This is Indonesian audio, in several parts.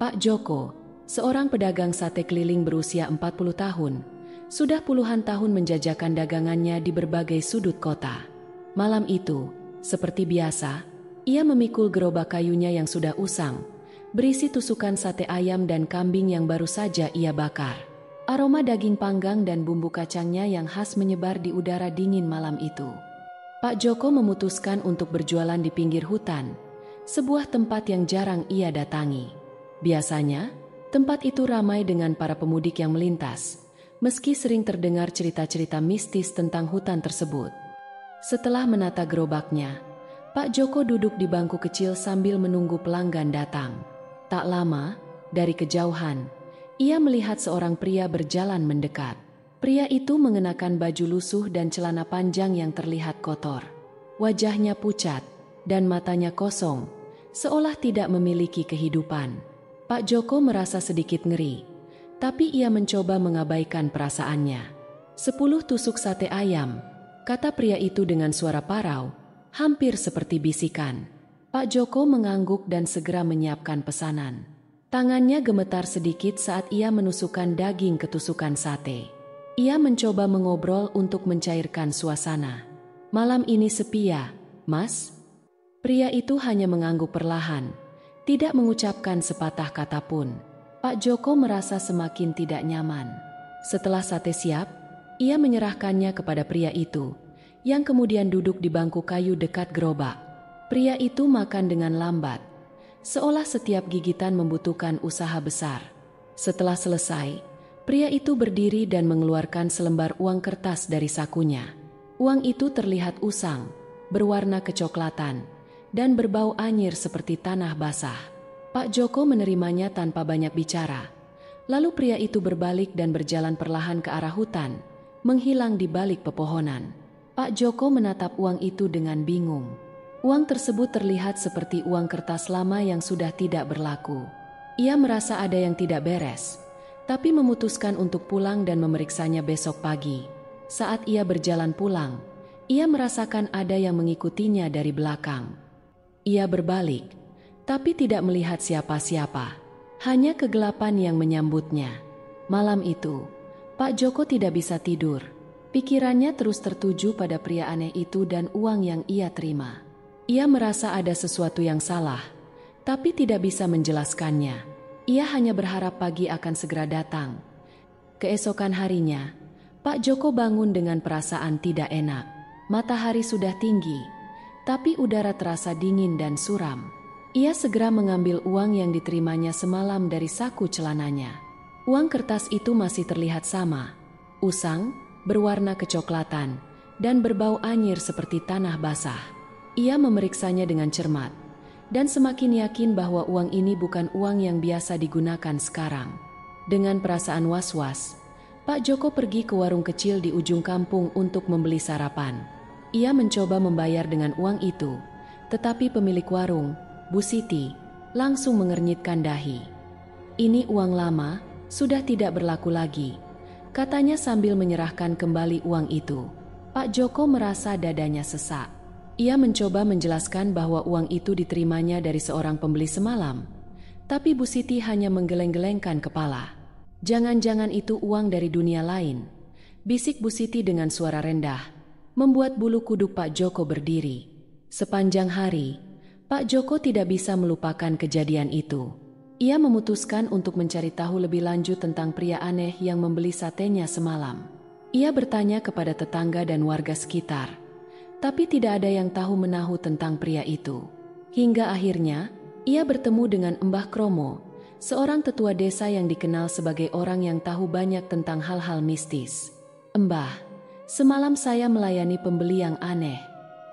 Pak Joko, seorang pedagang sate keliling berusia 40 tahun, sudah puluhan tahun menjajakan dagangannya di berbagai sudut kota. Malam itu, seperti biasa, ia memikul gerobak kayunya yang sudah usang, berisi tusukan sate ayam dan kambing yang baru saja ia bakar. Aroma daging panggang dan bumbu kacangnya yang khas menyebar di udara dingin malam itu. Pak Joko memutuskan untuk berjualan di pinggir hutan, sebuah tempat yang jarang ia datangi. Biasanya, tempat itu ramai dengan para pemudik yang melintas, meski sering terdengar cerita-cerita mistis tentang hutan tersebut. Setelah menata gerobaknya, Pak Joko duduk di bangku kecil sambil menunggu pelanggan datang. Tak lama, dari kejauhan, ia melihat seorang pria berjalan mendekat. Pria itu mengenakan baju lusuh dan celana panjang yang terlihat kotor. Wajahnya pucat, dan matanya kosong, seolah tidak memiliki kehidupan. Pak Joko merasa sedikit ngeri, tapi ia mencoba mengabaikan perasaannya. 10 tusuk sate ayam, kata pria itu dengan suara parau, hampir seperti bisikan. Pak Joko mengangguk dan segera menyiapkan pesanan. Tangannya gemetar sedikit saat ia menusukkan daging ke tusukan sate. Ia mencoba mengobrol untuk mencairkan suasana. "Malam ini sepi ya, Mas?" Pria itu hanya mengangguk perlahan, tidak mengucapkan sepatah kata pun. Pak Joko merasa semakin tidak nyaman. Setelah sate siap, ia menyerahkannya kepada pria itu, yang kemudian duduk di bangku kayu dekat gerobak. Pria itu makan dengan lambat, seolah setiap gigitan membutuhkan usaha besar. Setelah selesai, pria itu berdiri dan mengeluarkan selembar uang kertas dari sakunya. Uang itu terlihat usang, berwarna kecoklatan, dan berbau anyir seperti tanah basah. Pak Joko menerimanya tanpa banyak bicara. Lalu pria itu berbalik dan berjalan perlahan ke arah hutan, menghilang di balik pepohonan. Pak Joko menatap uang itu dengan bingung. Uang tersebut terlihat seperti uang kertas lama yang sudah tidak berlaku. Ia merasa ada yang tidak beres, tapi memutuskan untuk pulang dan memeriksanya besok pagi. Saat ia berjalan pulang, ia merasakan ada yang mengikutinya dari belakang. Ia berbalik, tapi tidak melihat siapa-siapa, hanya kegelapan yang menyambutnya. Malam itu, Pak Joko tidak bisa tidur. Pikirannya terus tertuju pada pria aneh itu dan uang yang ia terima. Ia merasa ada sesuatu yang salah, tapi tidak bisa menjelaskannya. Ia hanya berharap pagi akan segera datang. Keesokan harinya, Pak Joko bangun dengan perasaan tidak enak. Matahari sudah tinggi, tapi udara terasa dingin dan suram. Ia segera mengambil uang yang diterimanya semalam dari saku celananya. Uang kertas itu masih terlihat sama, usang, berwarna kecoklatan, dan berbau anyir seperti tanah basah. Ia memeriksanya dengan cermat, dan semakin yakin bahwa uang ini bukan uang yang biasa digunakan sekarang. Dengan perasaan was-was, Pak Joko pergi ke warung kecil di ujung kampung untuk membeli sarapan. Ia mencoba membayar dengan uang itu, tetapi pemilik warung, Bu Siti, langsung mengernyitkan dahi. "Ini uang lama, sudah tidak berlaku lagi," katanya sambil menyerahkan kembali uang itu. Pak Joko merasa dadanya sesak. Ia mencoba menjelaskan bahwa uang itu diterimanya dari seorang pembeli semalam, tapi Bu Siti hanya menggeleng-gelengkan kepala. "Jangan-jangan itu uang dari dunia lain," bisik Bu Siti dengan suara rendah, membuat bulu kuduk Pak Joko berdiri. Sepanjang hari, Pak Joko tidak bisa melupakan kejadian itu. Ia memutuskan untuk mencari tahu lebih lanjut tentang pria aneh yang membeli satenya semalam. Ia bertanya kepada tetangga dan warga sekitar, tapi tidak ada yang tahu menahu tentang pria itu. Hingga akhirnya, ia bertemu dengan Mbah Kromo, seorang tetua desa yang dikenal sebagai orang yang tahu banyak tentang hal-hal mistis. "Mbah, semalam saya melayani pembeli yang aneh.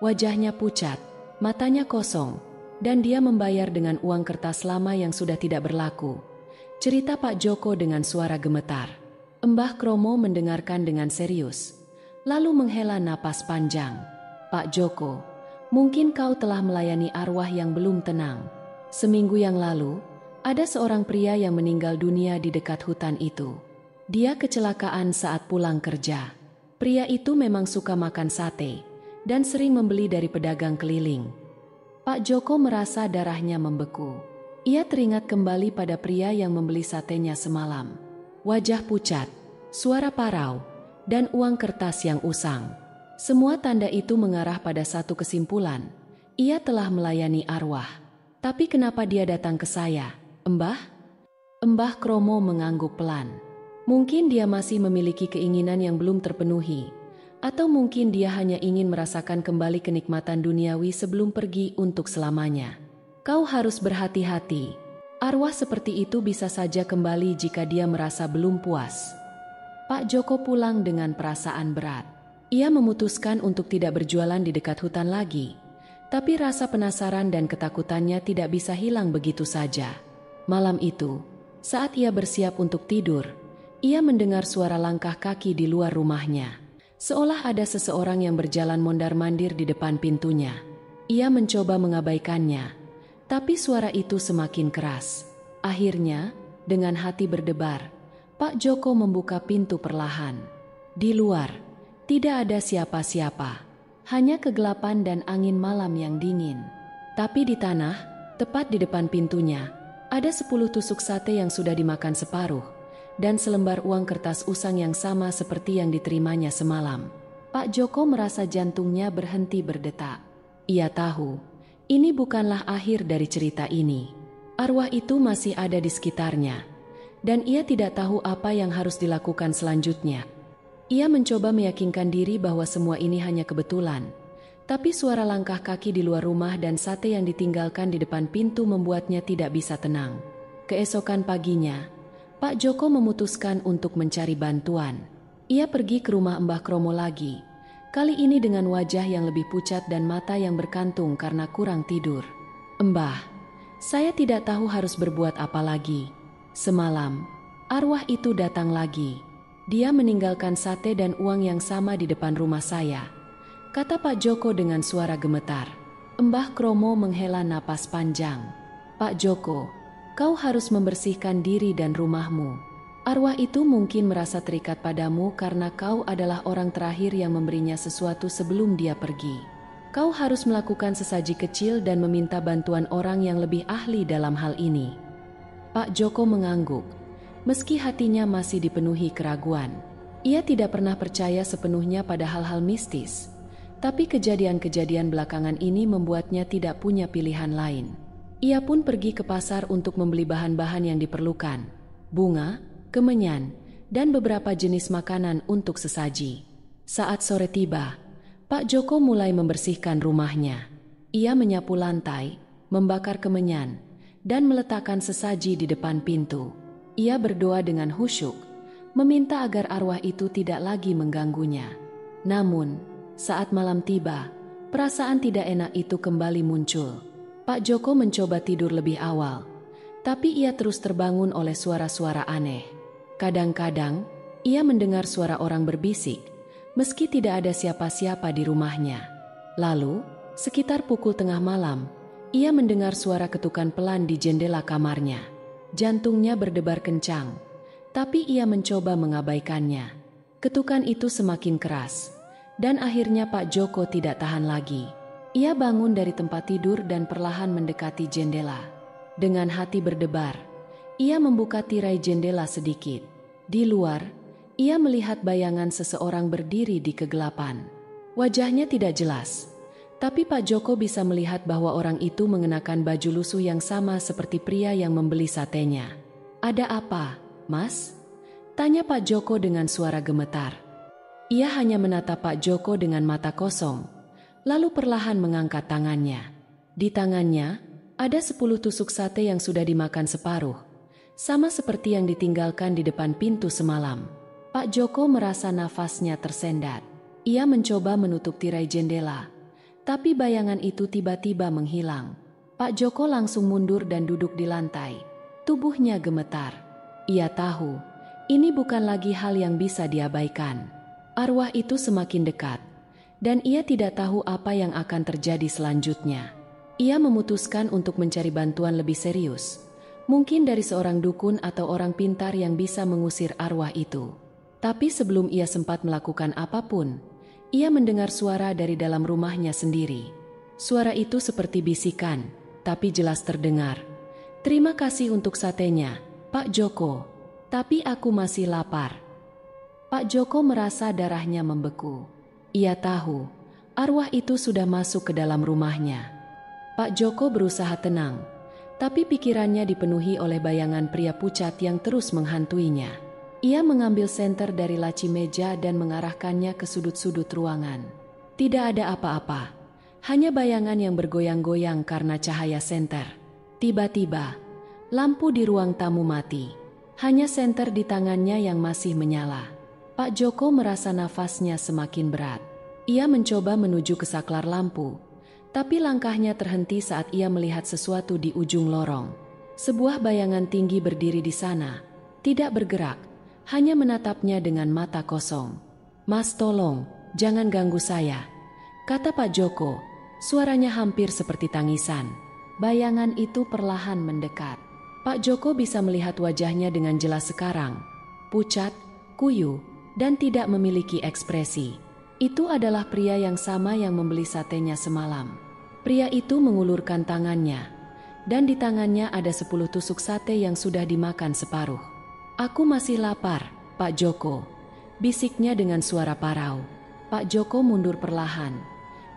Wajahnya pucat, matanya kosong, dan dia membayar dengan uang kertas lama yang sudah tidak berlaku," cerita Pak Joko dengan suara gemetar. Mbah Kromo mendengarkan dengan serius, lalu menghela napas panjang. "Pak Joko, mungkin kau telah melayani arwah yang belum tenang. Seminggu yang lalu, ada seorang pria yang meninggal dunia di dekat hutan itu. Dia kecelakaan saat pulang kerja. Pria itu memang suka makan sate dan sering membeli dari pedagang keliling." Pak Joko merasa darahnya membeku. Ia teringat kembali pada pria yang membeli satenya semalam. Wajah pucat, suara parau, dan uang kertas yang usang. Semua tanda itu mengarah pada satu kesimpulan. Ia telah melayani arwah. Tapi kenapa dia datang ke saya, Mbah? Mbah Kromo mengangguk pelan. Mungkin dia masih memiliki keinginan yang belum terpenuhi. Atau mungkin dia hanya ingin merasakan kembali kenikmatan duniawi sebelum pergi untuk selamanya. Kau harus berhati-hati. Arwah seperti itu bisa saja kembali jika dia merasa belum puas. Pak Joko pulang dengan perasaan berat. Ia memutuskan untuk tidak berjualan di dekat hutan lagi. Tapi rasa penasaran dan ketakutannya tidak bisa hilang begitu saja. Malam itu, saat ia bersiap untuk tidur, ia mendengar suara langkah kaki di luar rumahnya. Seolah ada seseorang yang berjalan mondar-mandir di depan pintunya. Ia mencoba mengabaikannya, tapi suara itu semakin keras. Akhirnya, dengan hati berdebar, Pak Joko membuka pintu perlahan. Di luar, tidak ada siapa-siapa, hanya kegelapan dan angin malam yang dingin. Tapi di tanah, tepat di depan pintunya, ada 10 tusuk sate yang sudah dimakan separuh, dan selembar uang kertas usang yang sama seperti yang diterimanya semalam. Pak Joko merasa jantungnya berhenti berdetak. Ia tahu, ini bukanlah akhir dari cerita ini. Arwah itu masih ada di sekitarnya, dan ia tidak tahu apa yang harus dilakukan selanjutnya. Ia mencoba meyakinkan diri bahwa semua ini hanya kebetulan, tapi suara langkah kaki di luar rumah dan sate yang ditinggalkan di depan pintu membuatnya tidak bisa tenang. Keesokan paginya, Pak Joko memutuskan untuk mencari bantuan. Ia pergi ke rumah Mbah Kromo lagi, kali ini dengan wajah yang lebih pucat dan mata yang berkantung karena kurang tidur. Mbah, saya tidak tahu harus berbuat apa lagi. Semalam, arwah itu datang lagi. Dia meninggalkan sate dan uang yang sama di depan rumah saya, kata Pak Joko dengan suara gemetar. Mbah Kromo menghela napas panjang. Pak Joko, kau harus membersihkan diri dan rumahmu. Arwah itu mungkin merasa terikat padamu karena kau adalah orang terakhir yang memberinya sesuatu sebelum dia pergi. Kau harus melakukan sesaji kecil dan meminta bantuan orang yang lebih ahli dalam hal ini. Pak Joko mengangguk, meski hatinya masih dipenuhi keraguan. Ia tidak pernah percaya sepenuhnya pada hal-hal mistis, tapi kejadian-kejadian belakangan ini membuatnya tidak punya pilihan lain. Ia pun pergi ke pasar untuk membeli bahan-bahan yang diperlukan, bunga, kemenyan, dan beberapa jenis makanan untuk sesaji. Saat sore tiba, Pak Joko mulai membersihkan rumahnya. Ia menyapu lantai, membakar kemenyan, dan meletakkan sesaji di depan pintu. Ia berdoa dengan khusyuk, meminta agar arwah itu tidak lagi mengganggunya. Namun, saat malam tiba, perasaan tidak enak itu kembali muncul. Pak Joko mencoba tidur lebih awal, tapi ia terus terbangun oleh suara-suara aneh. Kadang-kadang, ia mendengar suara orang berbisik, meski tidak ada siapa-siapa di rumahnya. Lalu, sekitar pukul tengah malam, ia mendengar suara ketukan pelan di jendela kamarnya. Jantungnya berdebar kencang, tapi ia mencoba mengabaikannya. Ketukan itu semakin keras, dan akhirnya Pak Joko tidak tahan lagi. Ia bangun dari tempat tidur dan perlahan mendekati jendela. Dengan hati berdebar, ia membuka tirai jendela sedikit. Di luar, ia melihat bayangan seseorang berdiri di kegelapan. Wajahnya tidak jelas, tapi Pak Joko bisa melihat bahwa orang itu mengenakan baju lusuh yang sama seperti pria yang membeli satenya. "Ada apa, Mas?" tanya Pak Joko dengan suara gemetar. Ia hanya menatap Pak Joko dengan mata kosong, lalu perlahan mengangkat tangannya. Di tangannya, ada 10 tusuk sate yang sudah dimakan separuh, sama seperti yang ditinggalkan di depan pintu semalam. Pak Joko merasa nafasnya tersendat. Ia mencoba menutup tirai jendela, tapi bayangan itu tiba-tiba menghilang. Pak Joko langsung mundur dan duduk di lantai. Tubuhnya gemetar. Ia tahu, ini bukan lagi hal yang bisa diabaikan. Arwah itu semakin dekat, dan ia tidak tahu apa yang akan terjadi selanjutnya. Ia memutuskan untuk mencari bantuan lebih serius, mungkin dari seorang dukun atau orang pintar yang bisa mengusir arwah itu. Tapi sebelum ia sempat melakukan apapun, ia mendengar suara dari dalam rumahnya sendiri. Suara itu seperti bisikan, tapi jelas terdengar, Terima kasih untuk satenya, Pak Joko. Tapi aku masih lapar. Pak Joko merasa darahnya membeku. Ia tahu, arwah itu sudah masuk ke dalam rumahnya. Pak Joko berusaha tenang, tapi pikirannya dipenuhi oleh bayangan pria pucat yang terus menghantuinya. Ia mengambil senter dari laci meja dan mengarahkannya ke sudut-sudut ruangan. Tidak ada apa-apa, hanya bayangan yang bergoyang-goyang karena cahaya senter. Tiba-tiba, lampu di ruang tamu mati. Hanya senter di tangannya yang masih menyala. Pak Joko merasa nafasnya semakin berat. Ia mencoba menuju ke saklar lampu, tapi langkahnya terhenti saat ia melihat sesuatu di ujung lorong. Sebuah bayangan tinggi berdiri di sana, tidak bergerak, hanya menatapnya dengan mata kosong. "Mas, tolong, jangan ganggu saya," kata Pak Joko. Suaranya hampir seperti tangisan. Bayangan itu perlahan mendekat. Pak Joko bisa melihat wajahnya dengan jelas sekarang. Pucat, kuyu, dan tidak memiliki ekspresi. Itu adalah pria yang sama yang membeli satenya semalam. Pria itu mengulurkan tangannya, dan di tangannya ada 10 tusuk sate yang sudah dimakan separuh. "Aku masih lapar, Pak Joko," bisiknya dengan suara parau. Pak Joko mundur perlahan,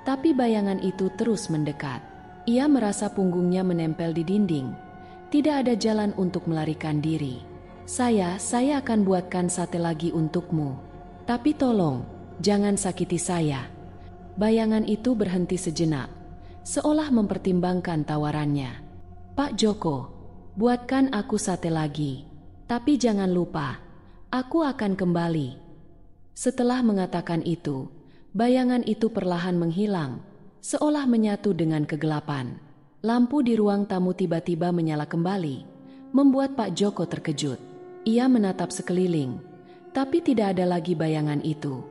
tapi bayangan itu terus mendekat. Ia merasa punggungnya menempel di dinding. Tidak ada jalan untuk melarikan diri. Saya akan buatkan sate lagi untukmu. Tapi tolong, jangan sakiti saya." Bayangan itu berhenti sejenak, seolah mempertimbangkan tawarannya. "Pak Joko, buatkan aku sate lagi. Tapi jangan lupa, aku akan kembali." Setelah mengatakan itu, bayangan itu perlahan menghilang, seolah menyatu dengan kegelapan. Lampu di ruang tamu tiba-tiba menyala kembali, membuat Pak Joko terkejut. Ia menatap sekeliling, tapi tidak ada lagi bayangan itu.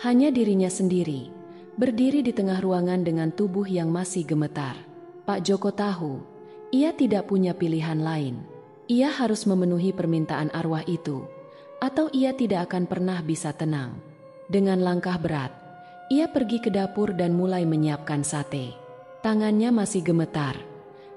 Hanya dirinya sendiri, berdiri di tengah ruangan dengan tubuh yang masih gemetar. Pak Joko tahu, ia tidak punya pilihan lain. Ia harus memenuhi permintaan arwah itu, atau ia tidak akan pernah bisa tenang. Dengan langkah berat, ia pergi ke dapur dan mulai menyiapkan sate. Tangannya masih gemetar,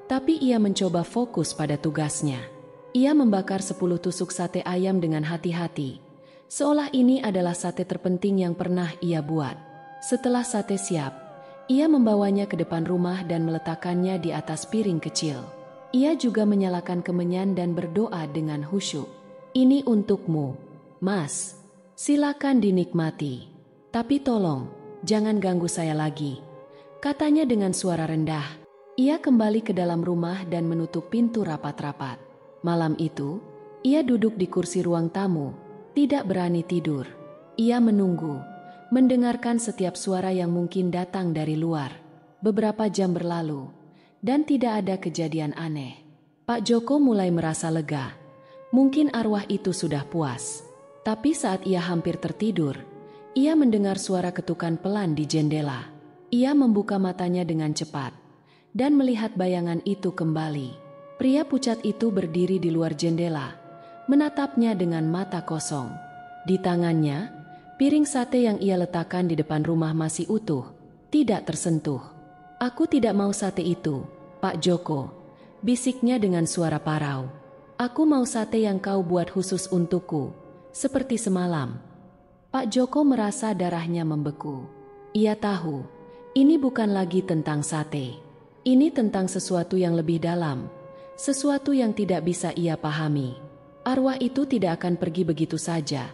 tapi ia mencoba fokus pada tugasnya. Ia membakar 10 tusuk sate ayam dengan hati-hati, seolah ini adalah sate terpenting yang pernah ia buat. Setelah sate siap, ia membawanya ke depan rumah dan meletakkannya di atas piring kecil. Ia juga menyalakan kemenyan dan berdoa dengan khusyuk. "Ini untukmu, Mas. Silakan dinikmati. Tapi tolong, jangan ganggu saya lagi," katanya dengan suara rendah. Ia kembali ke dalam rumah dan menutup pintu rapat-rapat. Malam itu, ia duduk di kursi ruang tamu, tidak berani tidur. Ia menunggu, mendengarkan setiap suara yang mungkin datang dari luar. Beberapa jam berlalu, dan tidak ada kejadian aneh. Pak Joko mulai merasa lega. Mungkin arwah itu sudah puas. Tapi saat ia hampir tertidur, ia mendengar suara ketukan pelan di jendela. Ia membuka matanya dengan cepat dan melihat bayangan itu kembali. Pria pucat itu berdiri di luar jendela, menatapnya dengan mata kosong. Di tangannya, piring sate yang ia letakkan di depan rumah masih utuh, tidak tersentuh. "Aku tidak mau sate itu, Pak Joko," bisiknya dengan suara parau. "Aku mau sate yang kau buat khusus untukku, seperti semalam." Pak Joko merasa darahnya membeku. Ia tahu, ini bukan lagi tentang sate. Ini tentang sesuatu yang lebih dalam, sesuatu yang tidak bisa ia pahami. Arwah itu tidak akan pergi begitu saja,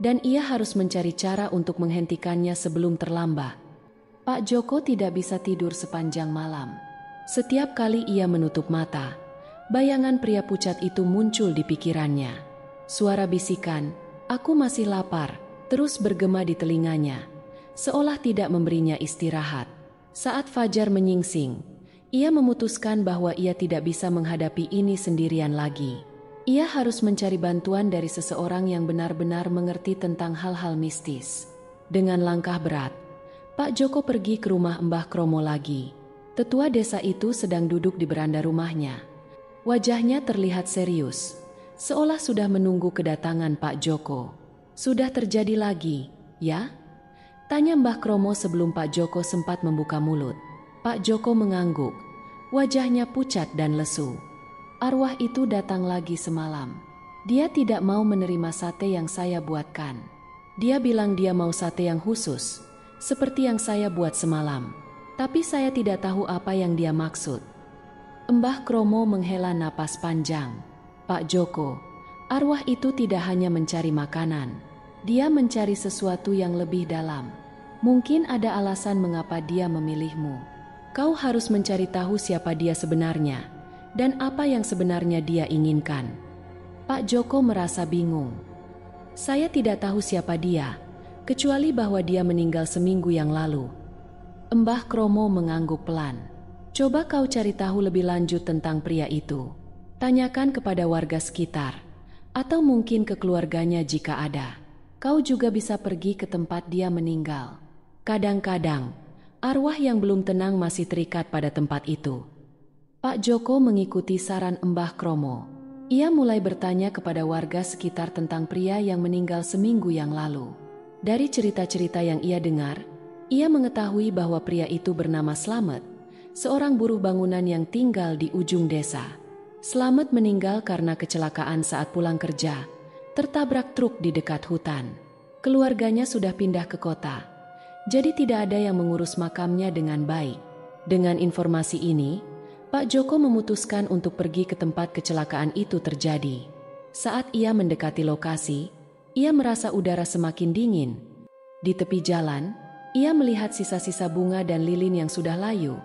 dan ia harus mencari cara untuk menghentikannya sebelum terlambat. Pak Joko tidak bisa tidur sepanjang malam. Setiap kali ia menutup mata, bayangan pria pucat itu muncul di pikirannya. Suara bisikan, "Aku masih lapar," terus bergema di telinganya, seolah tidak memberinya istirahat. Saat fajar menyingsing, ia memutuskan bahwa ia tidak bisa menghadapi ini sendirian lagi. Ia harus mencari bantuan dari seseorang yang benar-benar mengerti tentang hal-hal mistis. Dengan langkah berat, Pak Joko pergi ke rumah Mbah Kromo lagi. Tetua desa itu sedang duduk di beranda rumahnya. Wajahnya terlihat serius, seolah sudah menunggu kedatangan Pak Joko. "Sudah terjadi lagi, ya?" tanya Mbah Kromo sebelum Pak Joko sempat membuka mulut. Pak Joko mengangguk, wajahnya pucat dan lesu. arwah itu datang lagi semalam. Dia tidak mau menerima sate yang saya buatkan. Dia bilang dia mau sate yang khusus, seperti yang saya buat semalam. Tapi saya tidak tahu apa yang dia maksud. Mbah Kromo menghela napas panjang. Pak Joko, arwah itu tidak hanya mencari makanan. Dia mencari sesuatu yang lebih dalam. Mungkin ada alasan mengapa dia memilihmu. Kau harus mencari tahu siapa dia sebenarnya, dan apa yang sebenarnya dia inginkan. Pak Joko merasa bingung. Saya tidak tahu siapa dia, kecuali bahwa dia meninggal seminggu yang lalu. Mbah Kromo mengangguk pelan. Coba kau cari tahu lebih lanjut tentang pria itu. Tanyakan kepada warga sekitar, atau mungkin ke keluarganya jika ada. Kau juga bisa pergi ke tempat dia meninggal. Kadang-kadang, arwah yang belum tenang masih terikat pada tempat itu. Pak Joko mengikuti saran Mbah Kromo. Ia mulai bertanya kepada warga sekitar tentang pria yang meninggal seminggu yang lalu. Dari cerita-cerita yang ia dengar, ia mengetahui bahwa pria itu bernama Slamet, seorang buruh bangunan yang tinggal di ujung desa. Slamet meninggal karena kecelakaan saat pulang kerja, tertabrak truk di dekat hutan. Keluarganya sudah pindah ke kota, jadi tidak ada yang mengurus makamnya dengan baik. Dengan informasi ini, Pak Joko memutuskan untuk pergi ke tempat kecelakaan itu terjadi. Saat ia mendekati lokasi, ia merasa udara semakin dingin. Di tepi jalan, ia melihat sisa-sisa bunga dan lilin yang sudah layu,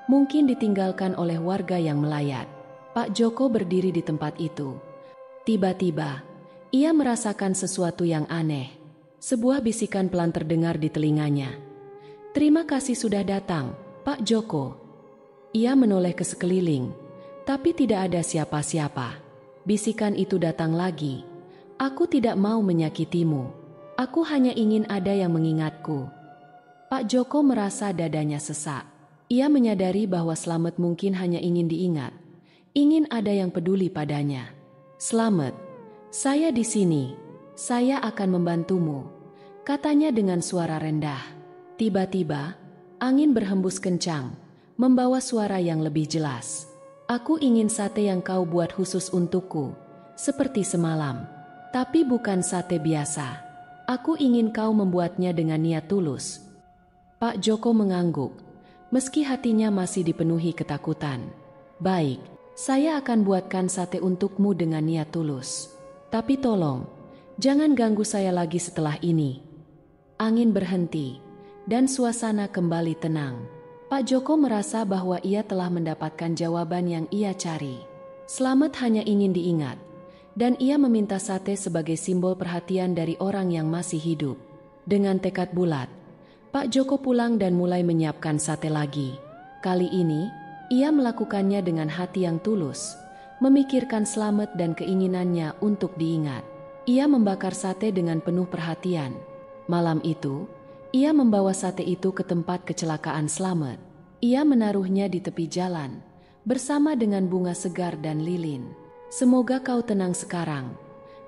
mungkin ditinggalkan oleh warga yang melayat. Pak Joko berdiri di tempat itu. Tiba-tiba, ia merasakan sesuatu yang aneh. Sebuah bisikan pelan terdengar di telinganya. "Terima kasih sudah datang, Pak Joko." Ia menoleh ke sekeliling, tapi tidak ada siapa-siapa. Bisikan itu datang lagi. "Aku tidak mau menyakitimu. Aku hanya ingin ada yang mengingatku." Pak Joko merasa dadanya sesak. Ia menyadari bahwa Slamet mungkin hanya ingin diingat, ingin ada yang peduli padanya. "Slamet, saya di sini. Saya akan membantumu," katanya dengan suara rendah. Tiba-tiba, angin berhembus kencang, membawa suara yang lebih jelas. "Aku ingin sate yang kau buat khusus untukku, seperti semalam. Tapi bukan sate biasa. Aku ingin kau membuatnya dengan niat tulus." Pak Joko mengangguk, meski hatinya masih dipenuhi ketakutan. "Baik, saya akan buatkan sate untukmu dengan niat tulus. Tapi tolong, jangan ganggu saya lagi setelah ini." Angin berhenti, dan suasana kembali tenang. Pak Joko merasa bahwa ia telah mendapatkan jawaban yang ia cari. Slamet hanya ingin diingat, dan ia meminta sate sebagai simbol perhatian dari orang yang masih hidup. Dengan tekad bulat, Pak Joko pulang dan mulai menyiapkan sate lagi. Kali ini, ia melakukannya dengan hati yang tulus, memikirkan Slamet dan keinginannya untuk diingat. Ia membakar sate dengan penuh perhatian. Malam itu, ia membawa sate itu ke tempat kecelakaan Slamet. Ia menaruhnya di tepi jalan, bersama dengan bunga segar dan lilin. "Semoga kau tenang sekarang,"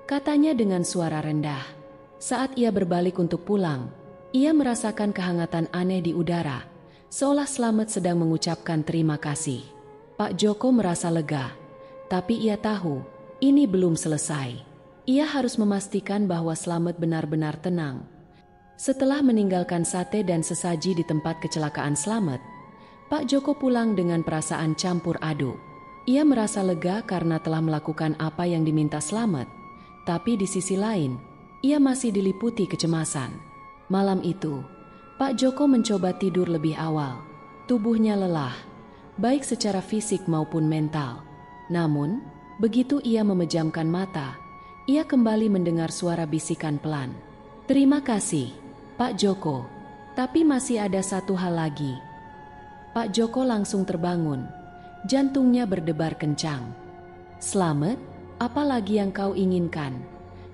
katanya dengan suara rendah. Saat ia berbalik untuk pulang, ia merasakan kehangatan aneh di udara, seolah Slamet sedang mengucapkan terima kasih. Pak Joko merasa lega, tapi ia tahu ini belum selesai. Ia harus memastikan bahwa Slamet benar-benar tenang. Setelah meninggalkan sate dan sesaji di tempat kecelakaan Slamet, Pak Joko pulang dengan perasaan campur aduk. Ia merasa lega karena telah melakukan apa yang diminta Slamet, tapi di sisi lain, ia masih diliputi kecemasan. Malam itu, Pak Joko mencoba tidur lebih awal. Tubuhnya lelah, baik secara fisik maupun mental. Namun, begitu ia memejamkan mata, ia kembali mendengar suara bisikan pelan. "Terima kasih, Pak Joko, tapi masih ada satu hal lagi." Pak Joko langsung terbangun, jantungnya berdebar kencang. "Slamet, apa lagi yang kau inginkan?"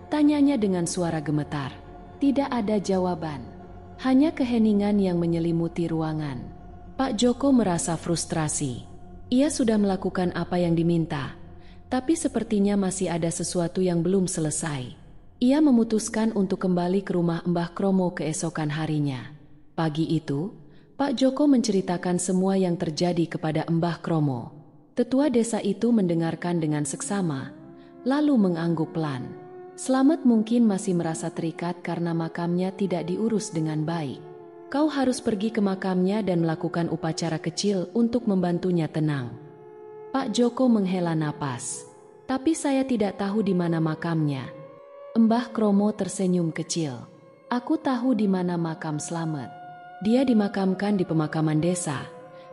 tanyanya dengan suara gemetar. Tidak ada jawaban, hanya keheningan yang menyelimuti ruangan. Pak Joko merasa frustrasi. Ia sudah melakukan apa yang diminta, tapi sepertinya masih ada sesuatu yang belum selesai. Ia memutuskan untuk kembali ke rumah Mbah Kromo keesokan harinya. Pagi itu, Pak Joko menceritakan semua yang terjadi kepada Mbah Kromo. Tetua desa itu mendengarkan dengan seksama, lalu mengangguk pelan. Slamet mungkin masih merasa terikat karena makamnya tidak diurus dengan baik. Kau harus pergi ke makamnya dan melakukan upacara kecil untuk membantunya tenang. Pak Joko menghela napas. Tapi saya tidak tahu di mana makamnya. Mbah Kromo tersenyum kecil. Aku tahu di mana makam Slamet. Dia dimakamkan di pemakaman desa.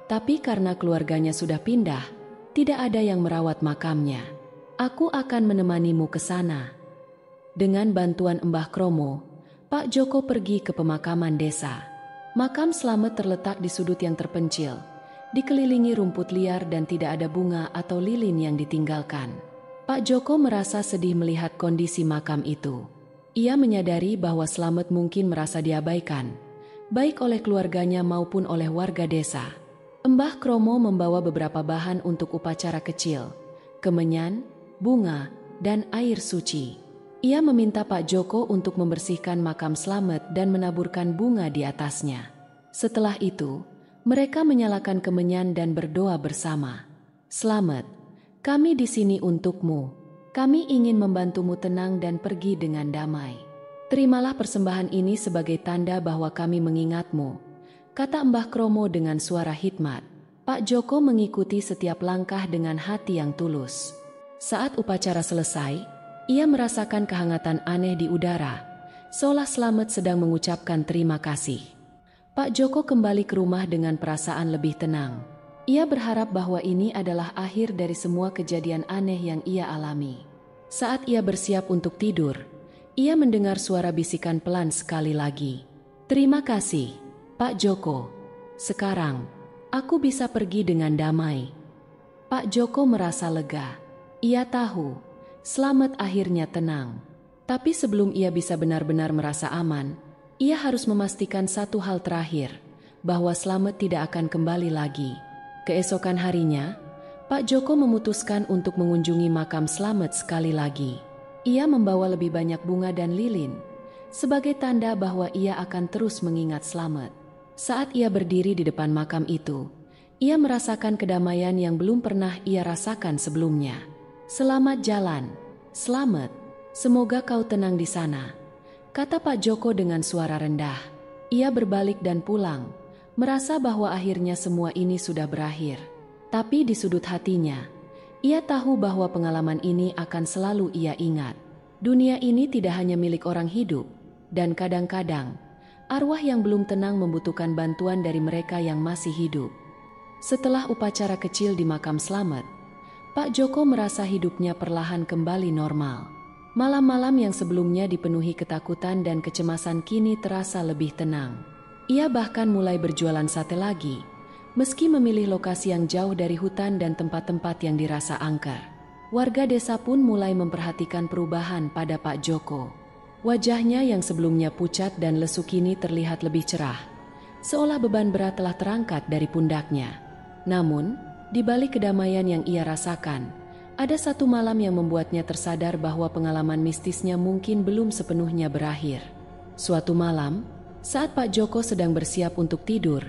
Tapi karena keluarganya sudah pindah, tidak ada yang merawat makamnya. Aku akan menemanimu ke sana. Dengan bantuan Mbah Kromo, Pak Joko pergi ke pemakaman desa. Makam Slamet terletak di sudut yang terpencil, dikelilingi rumput liar dan tidak ada bunga atau lilin yang ditinggalkan. Pak Joko merasa sedih melihat kondisi makam itu. Ia menyadari bahwa Slamet mungkin merasa diabaikan, baik oleh keluarganya maupun oleh warga desa. Mbah Kromo membawa beberapa bahan untuk upacara kecil, kemenyan, bunga, dan air suci. Ia meminta Pak Joko untuk membersihkan makam Slamet dan menaburkan bunga di atasnya. Setelah itu, mereka menyalakan kemenyan dan berdoa bersama. Slamet, kami di sini untukmu. Kami ingin membantumu tenang dan pergi dengan damai. Terimalah persembahan ini sebagai tanda bahwa kami mengingatmu, kata Mbah Kromo dengan suara hikmat. Pak Joko mengikuti setiap langkah dengan hati yang tulus. Saat upacara selesai, ia merasakan kehangatan aneh di udara, seolah Slamet sedang mengucapkan terima kasih. Pak Joko kembali ke rumah dengan perasaan lebih tenang. Ia berharap bahwa ini adalah akhir dari semua kejadian aneh yang ia alami. Saat ia bersiap untuk tidur, ia mendengar suara bisikan pelan sekali lagi. Terima kasih, Pak Joko. Sekarang, aku bisa pergi dengan damai. Pak Joko merasa lega. Ia tahu Slamet akhirnya tenang. Tapi sebelum ia bisa benar-benar merasa aman, ia harus memastikan satu hal terakhir, bahwa Slamet tidak akan kembali lagi. Keesokan harinya, Pak Joko memutuskan untuk mengunjungi makam Slamet sekali lagi. Ia membawa lebih banyak bunga dan lilin, sebagai tanda bahwa ia akan terus mengingat Slamet. Saat ia berdiri di depan makam itu, ia merasakan kedamaian yang belum pernah ia rasakan sebelumnya. Selamat jalan, Slamet. Semoga kau tenang di sana, kata Pak Joko dengan suara rendah. Ia berbalik dan pulang, merasa bahwa akhirnya semua ini sudah berakhir. Tapi di sudut hatinya, ia tahu bahwa pengalaman ini akan selalu ia ingat. Dunia ini tidak hanya milik orang hidup, dan kadang-kadang, arwah yang belum tenang membutuhkan bantuan dari mereka yang masih hidup. Setelah upacara kecil di makam Slamet, Pak Joko merasa hidupnya perlahan kembali normal. Malam-malam yang sebelumnya dipenuhi ketakutan dan kecemasan kini terasa lebih tenang. Ia bahkan mulai berjualan sate lagi, meski memilih lokasi yang jauh dari hutan dan tempat-tempat yang dirasa angker. Warga desa pun mulai memperhatikan perubahan pada Pak Joko. Wajahnya yang sebelumnya pucat dan lesu kini terlihat lebih cerah, seolah beban berat telah terangkat dari pundaknya. Namun, di balik kedamaian yang ia rasakan, ada satu malam yang membuatnya tersadar bahwa pengalaman mistisnya mungkin belum sepenuhnya berakhir. Suatu malam, saat Pak Joko sedang bersiap untuk tidur,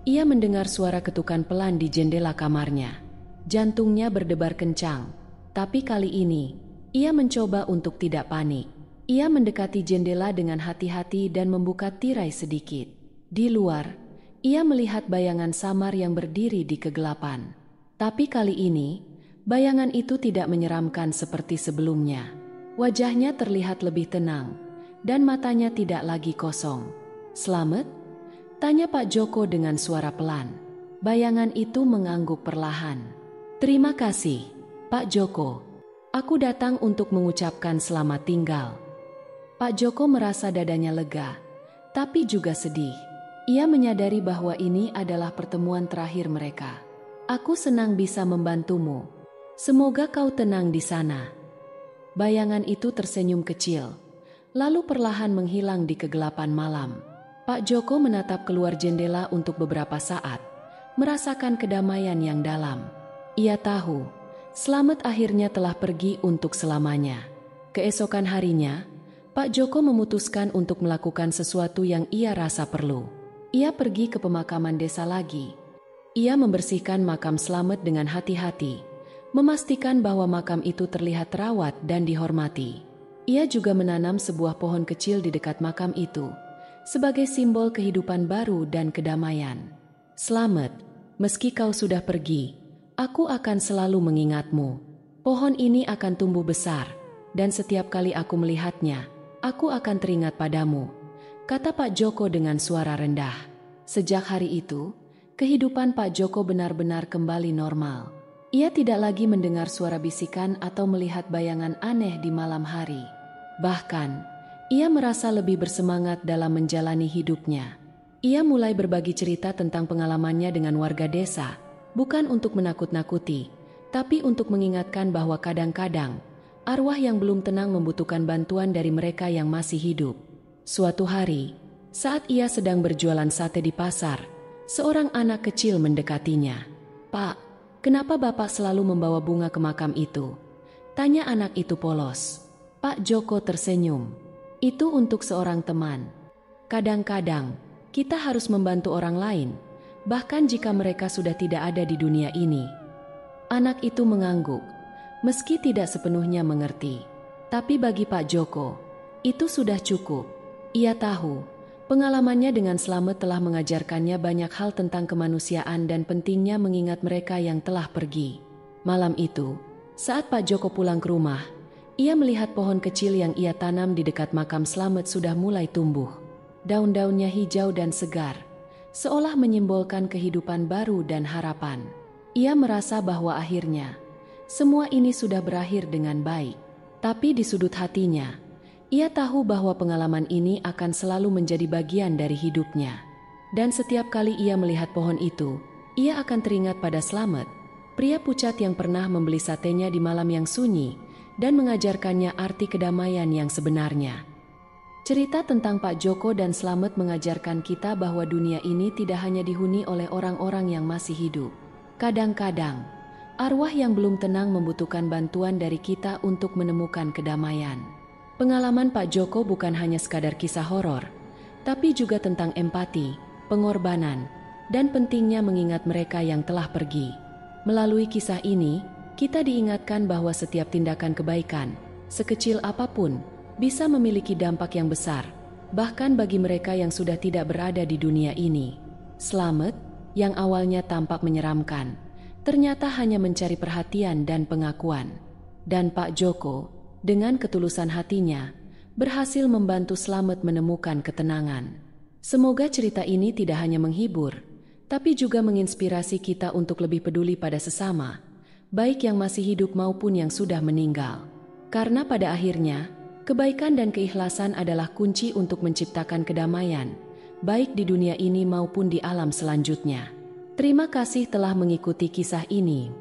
ia mendengar suara ketukan pelan di jendela kamarnya. Jantungnya berdebar kencang, tapi kali ini, ia mencoba untuk tidak panik. Ia mendekati jendela dengan hati-hati dan membuka tirai sedikit. Di luar, ia melihat bayangan samar yang berdiri di kegelapan. Tapi kali ini, bayangan itu tidak menyeramkan seperti sebelumnya. Wajahnya terlihat lebih tenang, dan matanya tidak lagi kosong. Slamet? Tanya Pak Joko dengan suara pelan. Bayangan itu mengangguk perlahan. Terima kasih, Pak Joko. Aku datang untuk mengucapkan selamat tinggal. Pak Joko merasa dadanya lega, tapi juga sedih. Ia menyadari bahwa ini adalah pertemuan terakhir mereka. Aku senang bisa membantumu. Semoga kau tenang di sana. Bayangan itu tersenyum kecil, lalu perlahan menghilang di kegelapan malam. Pak Joko menatap keluar jendela untuk beberapa saat, merasakan kedamaian yang dalam. Ia tahu, Slamet akhirnya telah pergi untuk selamanya. Keesokan harinya, Pak Joko memutuskan untuk melakukan sesuatu yang ia rasa perlu. Ia pergi ke pemakaman desa lagi. Ia membersihkan makam Slamet dengan hati-hati, memastikan bahwa makam itu terlihat terawat dan dihormati. Ia juga menanam sebuah pohon kecil di dekat makam itu, sebagai simbol kehidupan baru dan kedamaian. Slamet, meski kau sudah pergi, aku akan selalu mengingatmu. Pohon ini akan tumbuh besar, dan setiap kali aku melihatnya, aku akan teringat padamu, kata Pak Joko dengan suara rendah. Sejak hari itu, kehidupan Pak Joko benar-benar kembali normal. Ia tidak lagi mendengar suara bisikan atau melihat bayangan aneh di malam hari. Bahkan, ia merasa lebih bersemangat dalam menjalani hidupnya. Ia mulai berbagi cerita tentang pengalamannya dengan warga desa, bukan untuk menakut-nakuti, tapi untuk mengingatkan bahwa kadang-kadang arwah yang belum tenang membutuhkan bantuan dari mereka yang masih hidup. Suatu hari, saat ia sedang berjualan sate di pasar, seorang anak kecil mendekatinya. "Pak, kenapa Bapak selalu membawa bunga ke makam itu?" tanya anak itu polos. Pak Joko tersenyum. "Itu untuk seorang teman. Kadang-kadang, kita harus membantu orang lain, bahkan jika mereka sudah tidak ada di dunia ini." Anak itu mengangguk, meski tidak sepenuhnya mengerti. Tapi bagi Pak Joko, itu sudah cukup. Ia tahu, pengalamannya dengan Slamet telah mengajarkannya banyak hal tentang kemanusiaan dan pentingnya mengingat mereka yang telah pergi. Malam itu, saat Pak Joko pulang ke rumah, ia melihat pohon kecil yang ia tanam di dekat makam Slamet sudah mulai tumbuh. Daun-daunnya hijau dan segar, seolah menyimbolkan kehidupan baru dan harapan. Ia merasa bahwa akhirnya, semua ini sudah berakhir dengan baik. Tapi di sudut hatinya, ia tahu bahwa pengalaman ini akan selalu menjadi bagian dari hidupnya. Dan setiap kali ia melihat pohon itu, ia akan teringat pada Slamet, pria pucat yang pernah membeli satenya di malam yang sunyi dan mengajarkannya arti kedamaian yang sebenarnya. Cerita tentang Pak Joko dan Slamet mengajarkan kita bahwa dunia ini tidak hanya dihuni oleh orang-orang yang masih hidup. Kadang-kadang, arwah yang belum tenang membutuhkan bantuan dari kita untuk menemukan kedamaian. Pengalaman Pak Joko bukan hanya sekadar kisah horor, tapi juga tentang empati, pengorbanan, dan pentingnya mengingat mereka yang telah pergi. Melalui kisah ini, kita diingatkan bahwa setiap tindakan kebaikan, sekecil apapun, bisa memiliki dampak yang besar, bahkan bagi mereka yang sudah tidak berada di dunia ini. Slamet, yang awalnya tampak menyeramkan, ternyata hanya mencari perhatian dan pengakuan. Dan Pak Joko, dengan ketulusan hatinya, berhasil membantu Slamet menemukan ketenangan. Semoga cerita ini tidak hanya menghibur, tapi juga menginspirasi kita untuk lebih peduli pada sesama, baik yang masih hidup maupun yang sudah meninggal. Karena pada akhirnya, kebaikan dan keikhlasan adalah kunci untuk menciptakan kedamaian, baik di dunia ini maupun di alam selanjutnya. Terima kasih telah mengikuti kisah ini.